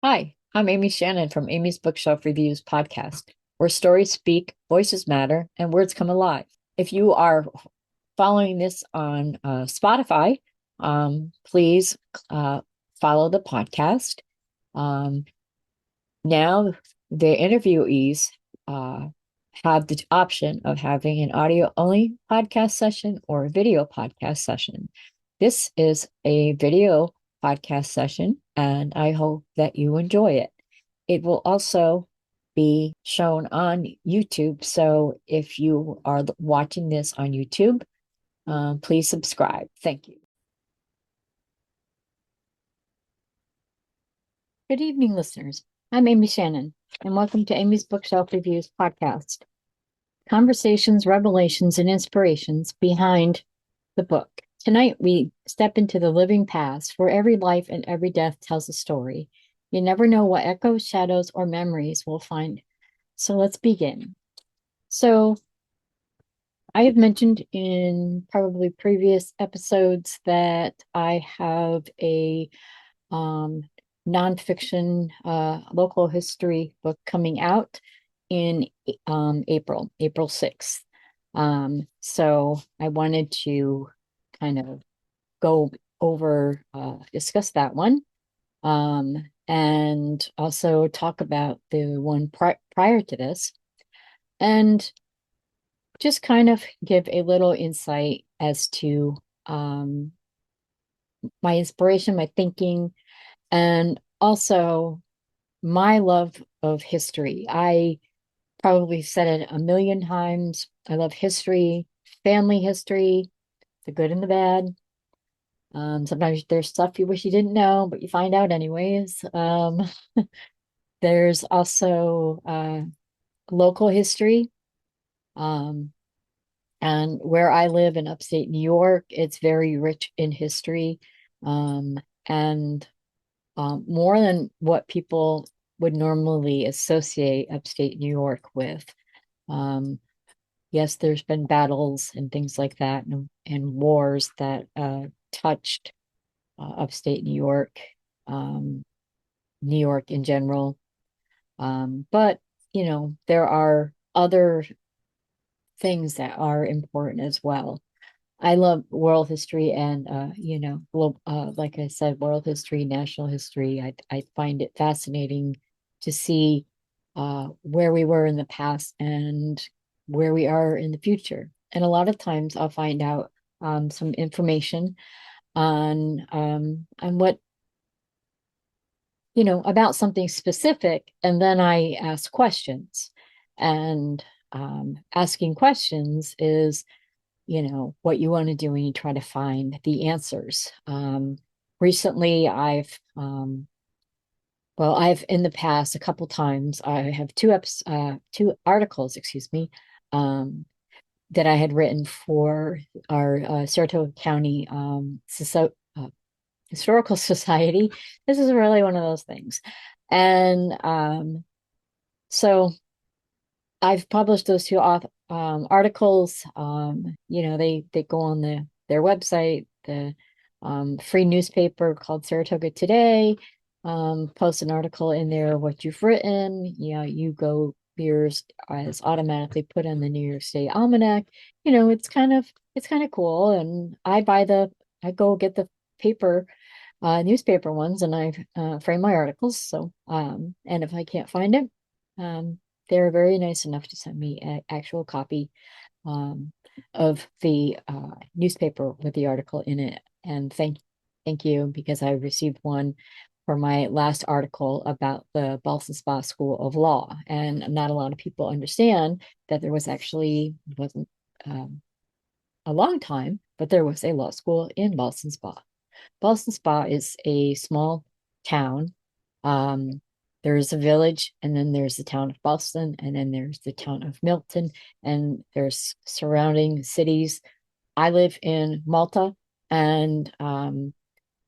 Hi, I'm Amy Shannon from Amy's Bookshelf Reviews podcast, where stories speak, voices matter, and words come alive. If you are following this on Spotify, please uh, follow the podcast. Um, Now, the interviewees uh, have the option of having an audio only podcast session or a video podcast session. This is a video podcast session, and I hope that you enjoy it. It will also be shown on YouTube. So if you are watching this on YouTube, please subscribe. Thank you. Good evening, listeners. I'm Amy Shannon, and welcome to Amy's Bookshelf Reviews podcast. Conversations, revelations, and inspirations behind the book. Tonight, we step into the living past where every life and every death tells a story. You never know what echoes, shadows, or memories we'll find. So let's begin. So, I have mentioned in probably previous episodes that I have a um, nonfiction local history book coming out in April 6th. So I wanted to kind of go over, discuss that one, and also talk about the one prior to this, and just kind of give a little insight as to um, my inspiration, my thinking, and also my love of history. I probably said it a million times. I love history, family history, the good and the bad. Sometimes there's stuff you wish you didn't know, but you find out anyways. There's also local history. Um, and where I live in upstate New York, it's very rich in history. Um, and More than what people would normally associate upstate New York with. Um, yes, there's been battles and things like that, and wars that touched upstate New York in general. But there are other things that are important as well. I love world history and like I said, world history, national history. I find it fascinating to see where we were in the past and where we are in the future. And a lot of times I'll find out some information on what about something specific, and then I ask questions. And asking questions is what you want to do when you try to find the answers. Recently, I've in the past a couple times, I have two articles, excuse me, um, that I had written for our Saratoga County Historical Society. This is really one of those things, and so I've published those two articles. They go on their website, the free newspaper called Saratoga Today. Post an article in there what you've written. Yours is automatically put on the New York State Almanac. It's kind of cool. And I go get the paper newspaper ones, and I frame my articles. So, and if I can't find it, um, they're very nice enough to send me an actual copy um, of the newspaper with the article in it. And thank you, because I received one for my last article about the Ballston Spa School of Law. And not a lot of people understand that there wasn't um, a long time, but there was a law school in Ballston Spa. Ballston Spa is a small town. Um, there's a village, and then there's the town of Boston, and then there's the town of Milton, and there's surrounding cities. I live in Malta, and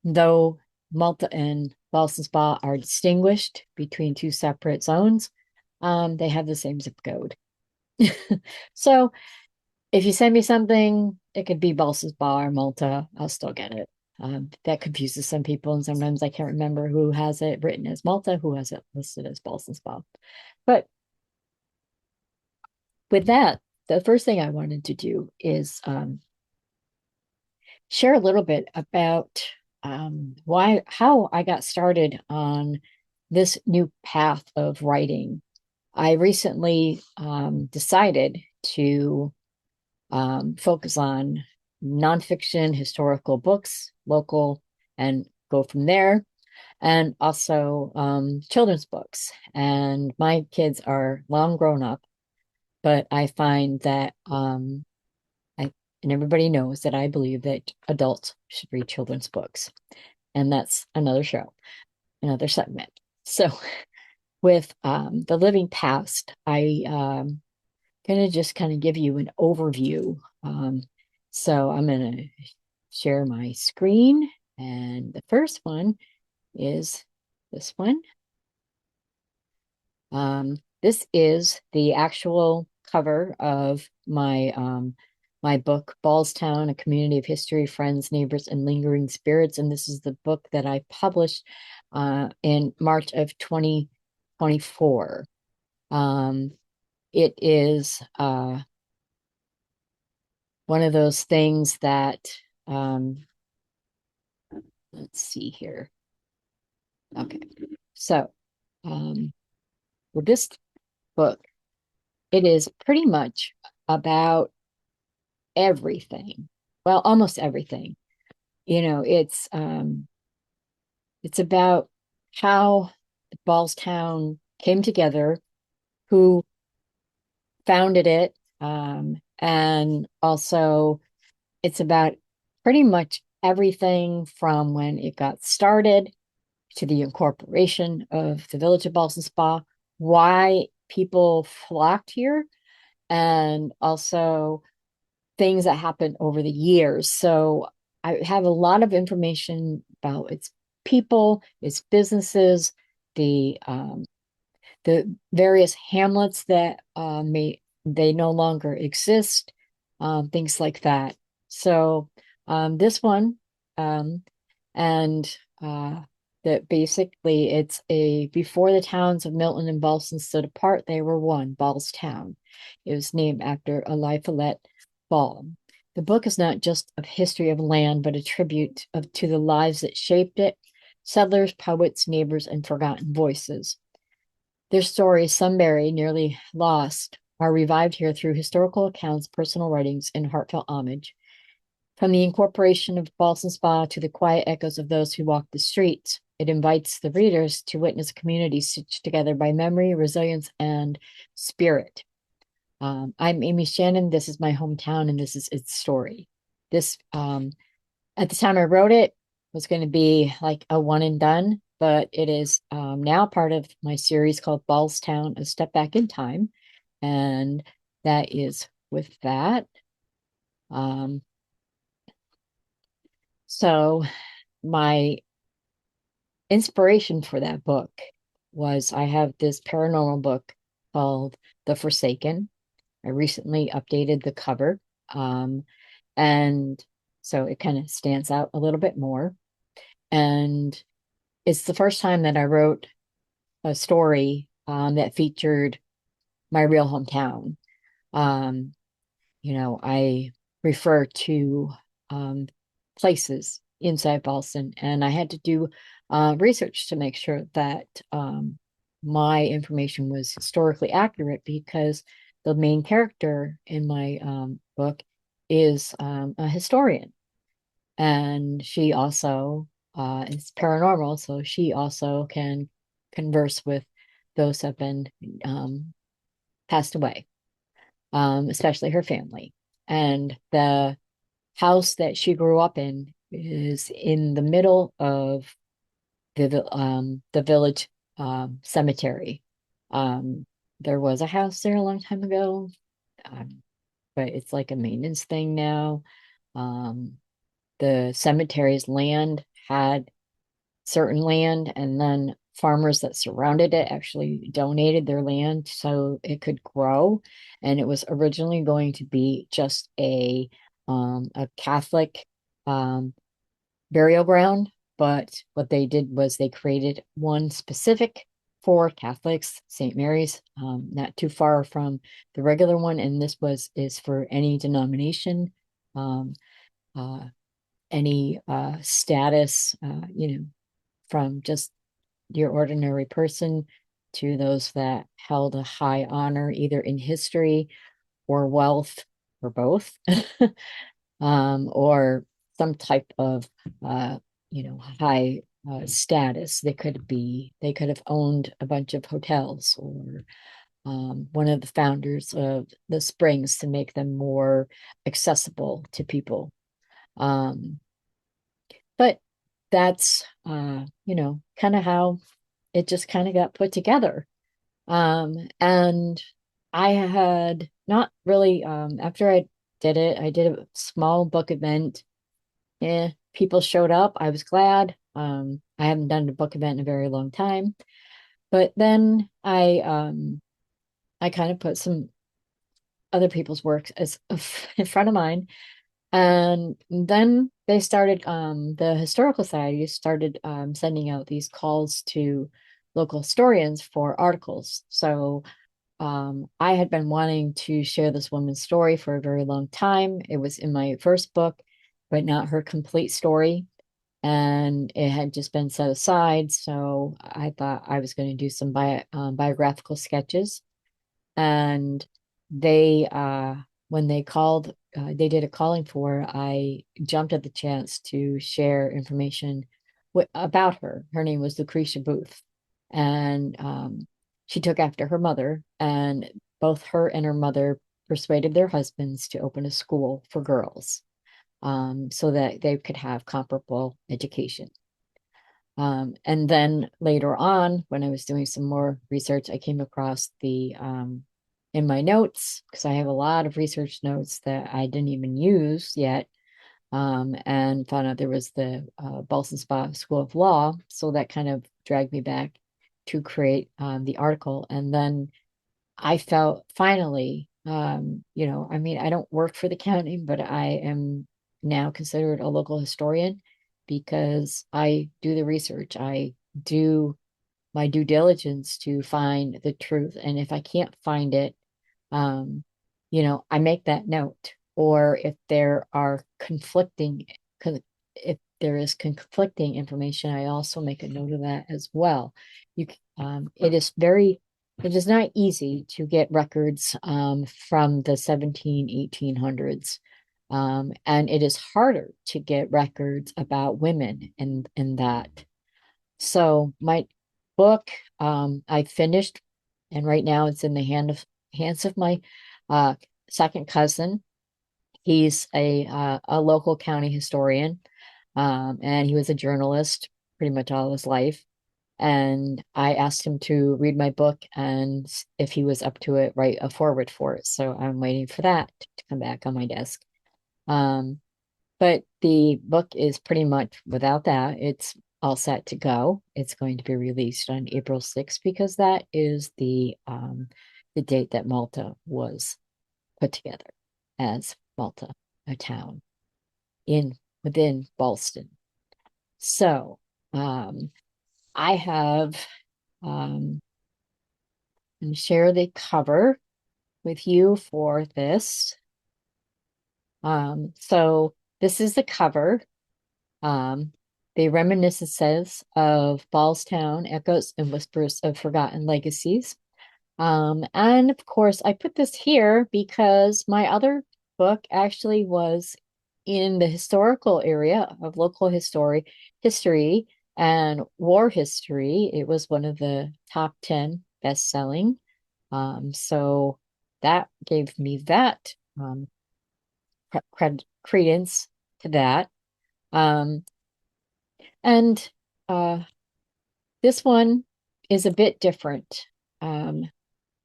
though Malta and Ballston Spa are distinguished between two separate zones, they have the same zip code. So if you send me something, it could be Ballston Spa or Malta, I'll still get it. That confuses some people, and sometimes I can't remember who has it written as Malta, who has it listed as Ballston Spa. But with that, the first thing I wanted to do is share a little bit about how I got started on this new path of writing. I recently decided to focus on nonfiction historical books, local, and go from there. And also children's books. And my kids are long grown up, but I find that and everybody knows that I believe that adults should read children's books. And that's another show, another segment. So with the living past, I gonna just kind of give you an overview. So I'm gonna share my screen, and the first one is this one. This is the actual cover of my book, Ballstown, A Community of History, Friends, Neighbors, and Lingering Spirits. And this is the book that I published in March of 2024. It is one of those things that, um, let's see here. Okay. So, with this book, it is pretty much about everything. Well, almost everything. It's about how Ballstown came together, who founded it, and also it's about pretty much everything from when it got started to the incorporation of the village of Ballston Spa, why people flocked here, and also things that happened over the years. So I have a lot of information about its people, its businesses, the various hamlets that may they no longer exist, things like that. So this one, um, and that basically it's a before the towns of Milton and Ballston stood apart, they were one, Ballstown. It was named after Eliphalet Ball. The book is not just a history of land, but a tribute to the lives that shaped it, settlers, poets, neighbors, and forgotten voices. Their stories, some buried, nearly lost, are revived here through historical accounts, personal writings, and heartfelt homage. From the incorporation of Ballston Spa to the quiet echoes of those who walk the streets, it invites the readers to witness a community stitched together by memory, resilience, and spirit. I'm Amy Shannon. This is my hometown, and this is its story. This, at the time I wrote it, was going to be like a one and done, but it is now part of my series called Ballstown, A Step Back in Time. And that is with that. Um, so my inspiration for that book was I have this paranormal book called The Forsaken. I recently updated the cover. And so it kind of stands out a little bit more. And it's the first time that I wrote a story that featured my real hometown. Um, I refer to places inside Boston, and I had to do research to make sure that my information was historically accurate because the main character in my book is a historian, and she also is paranormal, so she also can converse with those who have been passed away, especially her family. And the house that she grew up in is in the middle of the village cemetery. Um, there was a house there a long time ago, um, but it's like a maintenance thing now. Um, the cemetery's land had certain land, and then farmers that surrounded it actually donated their land so it could grow. And it was originally going to be just a Catholic um, burial ground, but what they did was they created one specific for Catholics, St. Mary's, not too far from the regular one, and this was is for any denomination, um, uh, any status, from just your ordinary person to those that held a high honor either in history or wealth or both, or some type of high status. They could have owned a bunch of hotels or one of the founders of the Springs to make them more accessible to people. Um, but that's kind of how it just kind of got put together. And I had not really, after I did it, I did a small book event. Yeah, people showed up. I was glad. I haven't done a book event in a very long time. But then I kind of put some other people's work as in front of mine. And then they started, the Historical Society started sending out these calls to local historians for articles. So I had been wanting to share this woman's story for a very long time. It was in my first book, but not her complete story. And it had just been set aside. So I thought I was going to do some biographical sketches. And they, when they called, they did a calling for, I jumped at the chance to share information about her. Her name was Lucretia Booth. And she took after her mother, and both her and her mother persuaded their husbands to open a school for girls, so that they could have comparable education. And then later on, when I was doing some more research, I came across in my notes, because I have a lot of research notes that I didn't even use yet, and found out there was the Ballston Spa School of Law. So that kind of dragged me back to create the article. And then I felt finally, I mean, I don't work for the county, but I am now considered a local historian because I do the research. I do my due diligence to find the truth. And if I can't find it, um, I make that note. Or if there are if there is conflicting information, I also make a note of that as well. It is not easy to get records from the 1800s. And it is harder to get records about women in that. So my book, I finished, and right now it's in the hands of my uh, second cousin. He's a local county historian, and he was a journalist pretty much all his life. And I asked him to read my book and if he was up to it, write a foreword for it. So I'm waiting for that to come back on my desk. Um, but the book is pretty much without that. It's all set to go. It's going to be released on April 6th because that is the date that Malta was put together as Malta, a town in within Ballston. So I have and share the cover with you for this. So this is the cover. Um, the reminiscences of Ballstown, echoes and whispers of forgotten legacies. And of course, I put this here because my other book actually was in the historical area of local history and war history. It was one of the top 10 best-selling. So that gave me that credence to that. Um, and uh, this one is a bit different,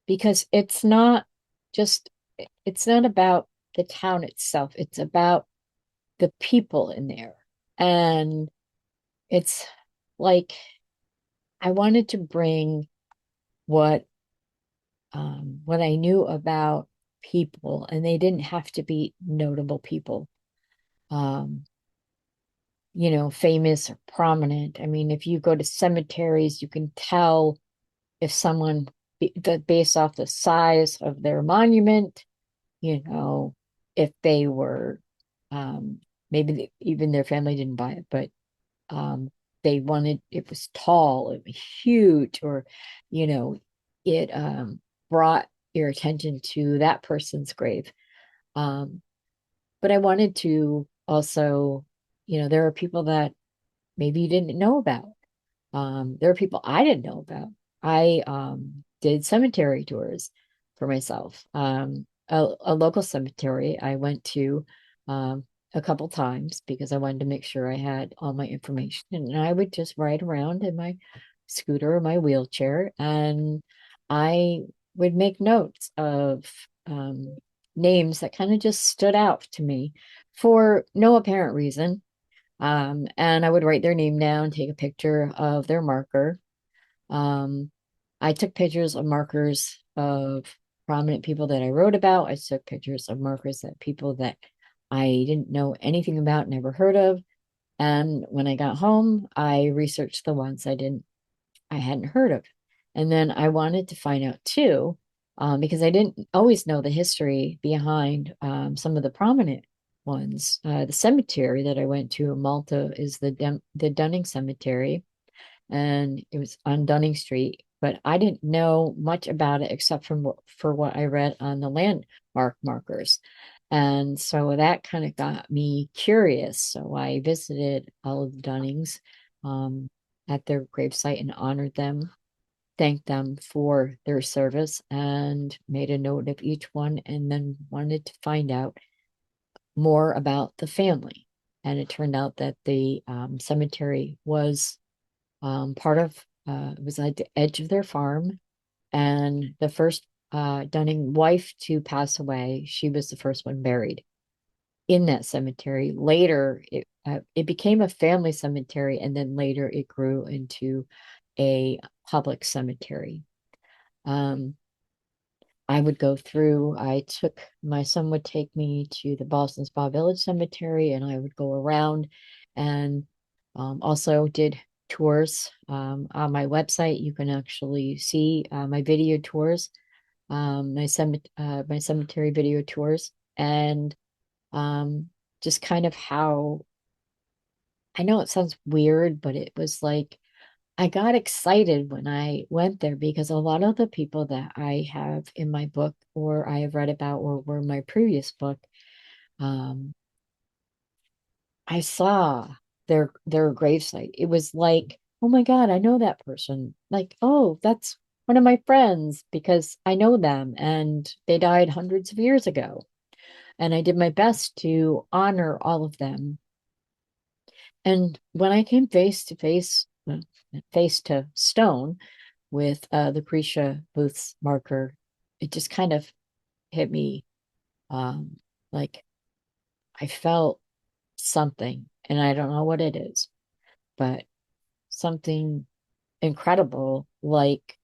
because just, it's not about the town itself. It's about the people in there. And it's like I wanted to bring what what I knew about people, and they didn't have to be notable people. Um, famous or prominent. I mean, if you go to cemeteries, you can tell if someone, based off the size of their monument, you know, if they were, um, maybe even their family didn't buy it, but they wanted, it was tall, it was huge, or, you know, it brought your attention to that person's grave. Um, but I wanted to also, there are people that maybe you didn't know about. There are people I didn't know about. I did cemetery tours for myself. A local cemetery I went to a couple times because I wanted to make sure I had all my information. And I would just ride around in my scooter or my wheelchair, and I would make notes of names that kind of just stood out to me for no apparent reason. And I would write their name down, take a picture of their marker. Um, I took pictures of markers of prominent people that I wrote about. I took pictures of markers that people that I didn't know anything about, never heard of. And when I got home, I researched the ones I hadn't heard of. And then I wanted to find out too, because I didn't always know the history behind some of the prominent ones. The cemetery that I went to in Malta is the Dunning Cemetery, and it was on Dunning Street. But I didn't know much about it except for what I read on the landmark markers. And so that kind of got me curious. So I visited all of the Dunnings at their gravesite and honored them, thanked them for their service, and made a note of each one, and then wanted to find out more about the family. And it turned out that the cemetery was part of, it was at the edge of their farm. And the first Dunning wife to pass away, she was the first one buried in that cemetery. Later, it became a family cemetery, and then later it grew into a public cemetery. Um, I would go through, my son would take me to the Boston Spa Village Cemetery, and I would go around and also did tours. On my website, you can actually see my video tours, my cemetery video tours, and um, just kind of how, I know it sounds weird, but it was like I got excited when I went there because a lot of the people that I have in my book or I have read about or were in my previous book, um, I saw their gravesite. It was like, oh my God, I know that person. Like, oh, that's one of my friends because I know them and they died hundreds of years ago. And I did my best to honor all of them. And when I came face to stone with Lucretia Booth's marker, it just kind of hit me, um, like I felt something, and I don't know what it is, but something incredible, like,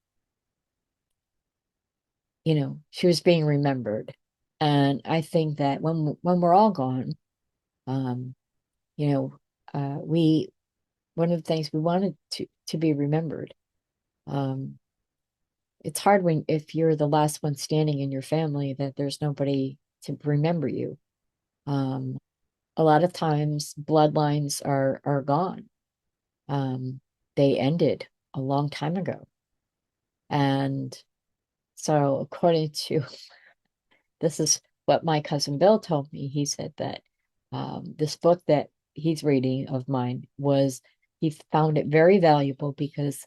she was being remembered. And I think that when we're all gone, um, you know, we one of the things we wanted to be remembered. Um, it's hard when if you're the last one standing in your family that there's nobody to remember you. Um, a lot of times bloodlines are gone. Um, they ended a long time ago. And so according to this is what my cousin Bill told me. He said that this book that he's reading of mine he found it very valuable because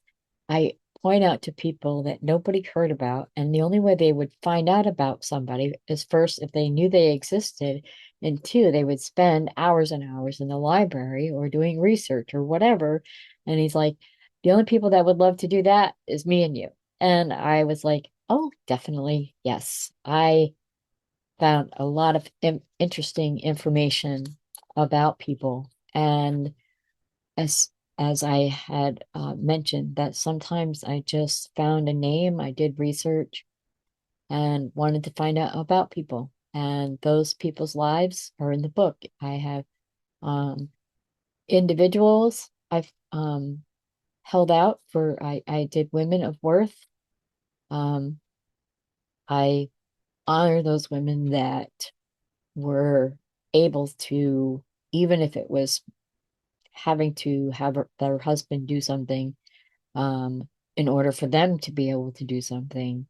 I point out to people that nobody heard about, and the only way they would find out about somebody is first if they knew they existed, and two, they would spend hours and hours in the library or doing research or whatever. And he's like, the only people that would love to do that is me and you. And I was like, oh, definitely, yes. I found a lot of interesting information about people. And as I had mentioned, that sometimes I just found a name, I did research and wanted to find out about people. And those people's lives are in the book. I have um, individuals. I've held out for, I did Women of Worth. Um, I honor those women that were able to, even if it was having to have their husband do something, in order for them to be able to do something.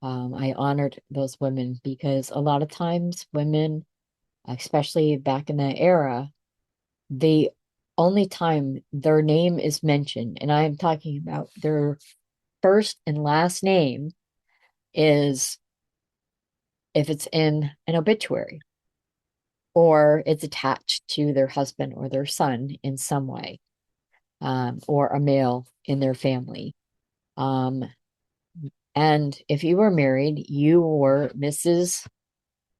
I honored those women because a lot of times women, especially back in that era, the only time their name is mentioned, and I am talking about their first and last name, is if it's in an obituary or it's attached to their husband or their son in some way, or a male in their family. Um, and if you were married, you were Mrs.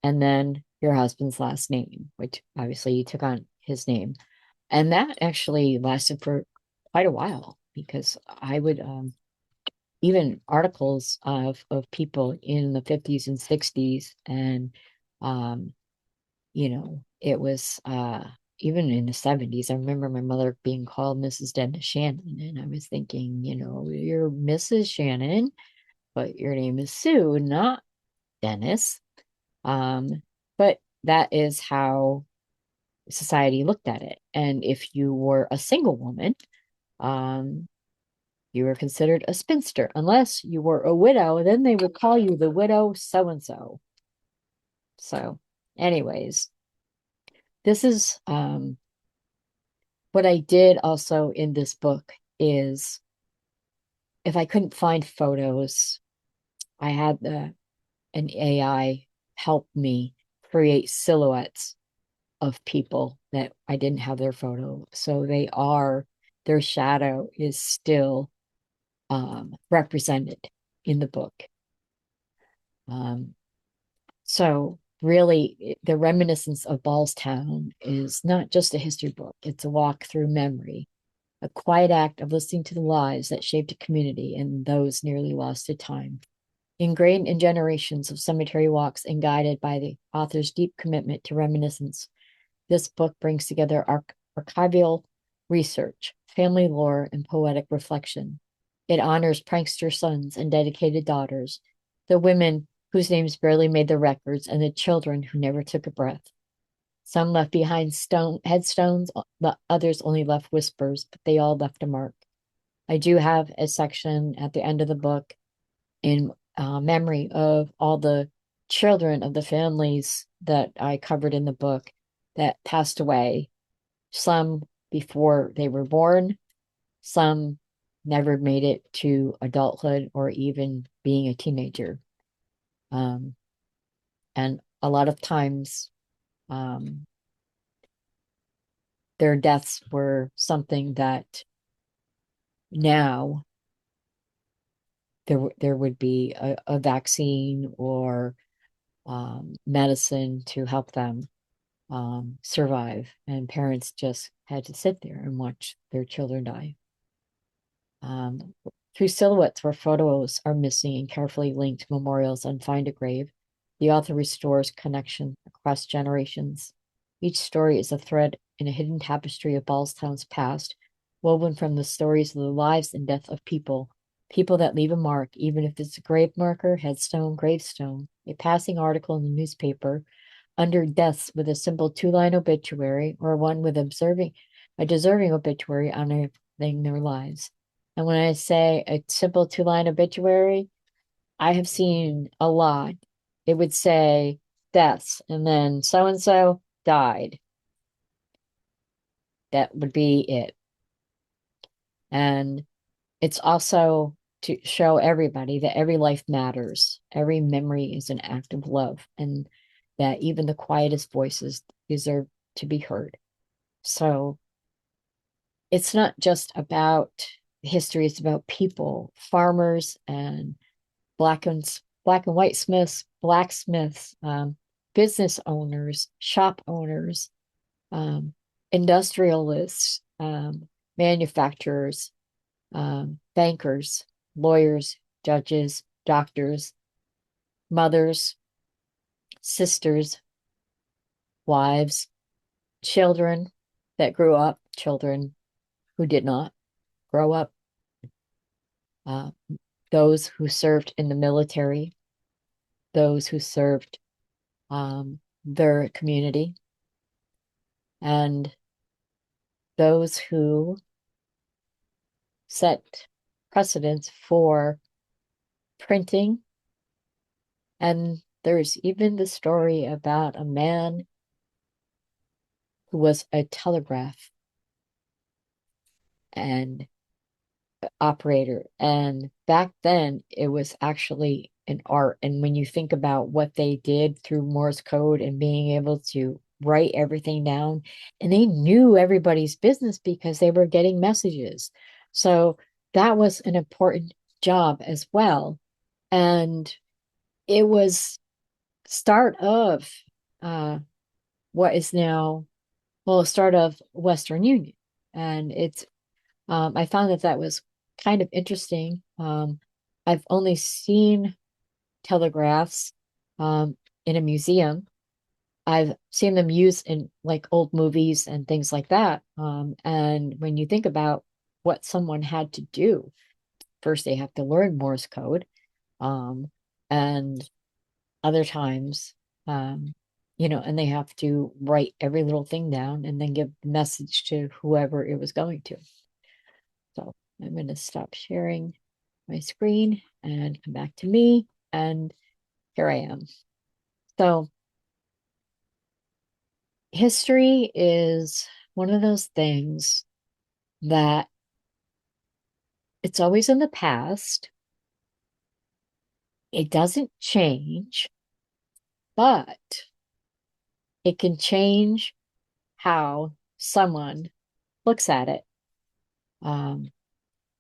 and then your husband's last name, which obviously you took on his name. And that actually lasted for quite a while because I would even articles of people in the 50s and 60s and um it was even in the 70s. I remember my mother being called Mrs. Dennis Shannon, and I was thinking, you're Mrs. Shannon, but your name is Sue, not Dennis. But that is how society looked at it. And if you were a single woman, um, you were considered a spinster. Unless you were a widow, then they would call you the widow so and so. So, anyways, this is what I did also in this book is if I couldn't find photos, I had an AI help me create silhouettes of people that I didn't have their photo. So their shadow is still represented in the book. Um, so really, the reminiscence of Ballstown is not just a history book, it's a walk through memory, a quiet act of listening to the lives that shaped a community and those nearly lost to time. Ingrained in generations of cemetery walks and guided by the author's deep commitment to reminiscence, this book brings together archival research, family lore, and poetic reflection. It honors prankster sons and dedicated daughters, the women whose names barely made the records, and the children who never took a breath. Some left behind stone headstones, the others only left whispers, but they all left a mark. I do have a section at the end of the book in memory of all the children of the families that I covered in the book that passed away, some before they were born, some never made it to adulthood or even being a teenager. Um, and a lot of times, um, their deaths were something that now there would be a vaccine or medicine to help them survive, and parents just had to sit there and watch their children die. Um, Through silhouettes where photos are missing and carefully linked memorials on Find a Grave, the author restores connection across generations. Each story is a thread in a hidden tapestry of Ballstown's past, woven from the stories of the lives and death of people, people that leave a mark, even if it's a grave marker, headstone, gravestone, a passing article in the newspaper, under deaths with a simple two-line obituary, or one with a deserving obituary honoring their lives. And when I say a simple two-line obituary, I have seen a lot. It would say deaths and then so and so died. That would be it. And it's also to show everybody that every life matters. Every memory is an act of love, and that even the quietest voices deserve to be heard. So it's not just about history, it's about people, farmers and black and white smiths, blacksmiths, business owners, shop owners, um, industrialists, manufacturers, bankers, lawyers, judges, doctors, mothers, sisters, wives, children that grew up. children who did not grow up, uh, those who served in the military, those who served their community, and those who set precedents for printing. And there's even the story about a man who was a telegraph and operator. And back then, it was actually an art. And when you think about what they did through Morse code and being able to write everything down, and they knew everybody's business because they were getting messages. So that was an important job as well. And it was start of uh, what is now, well, start of Western Union. And I found that that was kind of interesting. I've only seen telegraphs in a museum. I've seen them used in like old movies and things like that. And when you think about what someone had to do, first they have to learn Morse code, um, and other times, um, and they have to write every little thing down and then give the message to whoever it was going to. So I'm going to stop sharing my screen and come back to me. And here I am. So history is one of those things that it's always in the past. It doesn't change, but it can change how someone looks at it, um,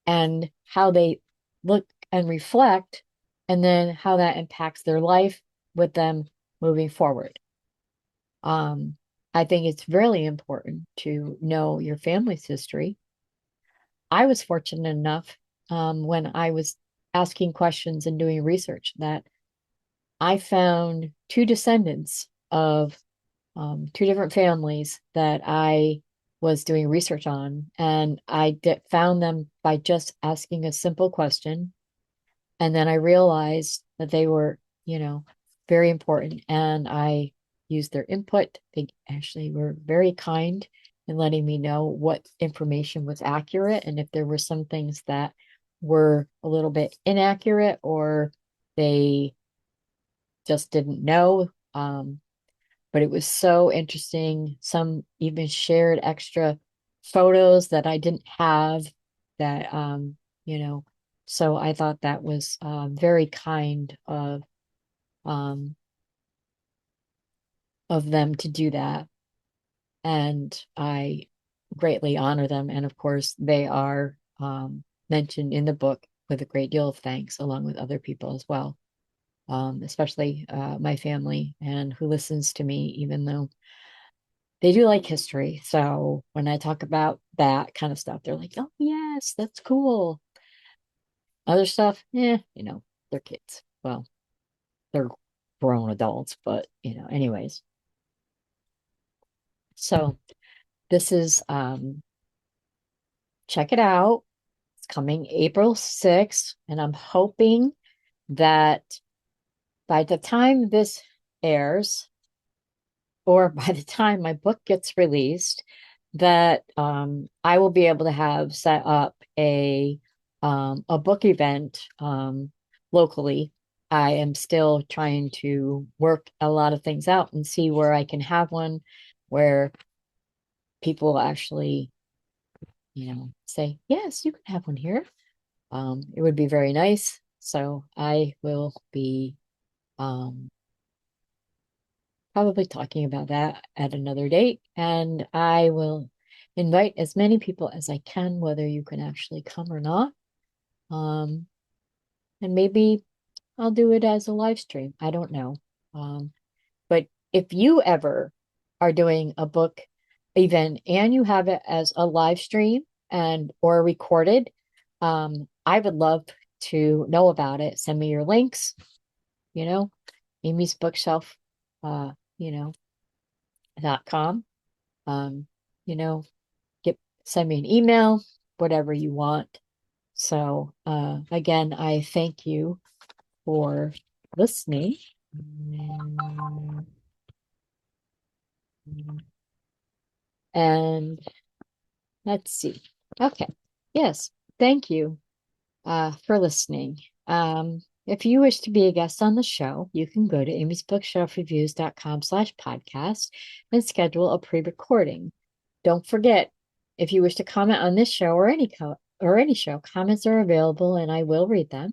and how they look and reflect, and then how that impacts their life with them moving forward. Um, I think it's really important to know your family's history. I was fortunate enough when I was asking questions and doing research that I found two descendants of two different families that I was doing research on. And found them by just asking a simple question. And then I realized that they were, very important. And I used their input. They actually were very kind in letting me know what information was accurate and if there were some things that were a little bit inaccurate or they just didn't know. But it was so interesting. Some even shared extra photos that I didn't have that, you know, so I thought that was very kind um, of them to do that. And I greatly honor them. And of course, they are mentioned in the book with a great deal of thanks, along with other people as well, especially my family and who listens to me, even though they do like history. So when I talk about that kind of stuff, they're like, oh, yes, that's cool. Other stuff, they're kids. Well, they're grown adults, but, anyways. So this is, check it out. It's coming April 6th, and I'm hoping that by the time this airs, or by the time my book gets released, that I will be able to have set up a book event locally. I am still trying to work a lot of things out and see where I can have one where people actually, say, yes, you can have one here. It would be very nice. So I will be um, probably talking about that at another date. And I will invite as many people as I can, whether you can actually come or not. Um, and maybe I'll do it as a live stream. I don't know. Um, but if you ever are doing a book event and you have it as a live stream and or recorded, I would love to know about it. Send me your links, you know, Amy's Bookshelf, uh, you know, .com. Um, you know, get send me an email, whatever you want. So, again, I thank you for listening. And let's see. Okay. Yes. Thank you for listening. If you wish to be a guest on the show, you can go to amysbookshelfreviews.com/podcast and schedule a pre-recording. Don't forget, if you wish to comment on this show or any show, comments are available and I will read them.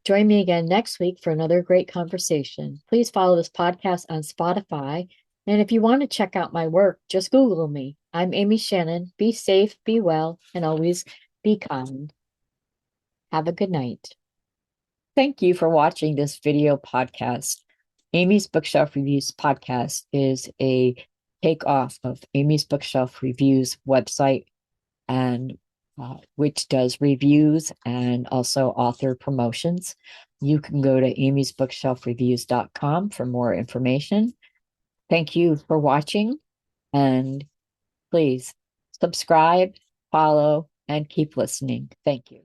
Join me again next week for another great conversation. Please follow this podcast on Spotify. And if you want to check out my work, just Google me. I'm Amy Shannon. Be safe, be well, and always be kind. Have a good night. Thank you for watching this video podcast. Amy's Bookshelf Reviews podcast is a takeoff of Amy's Bookshelf Reviews website, and which does reviews and also author promotions. You can go to amysbookshelfreviews.com for more information. Thank you for watching, and please subscribe, follow, and keep listening. Thank you.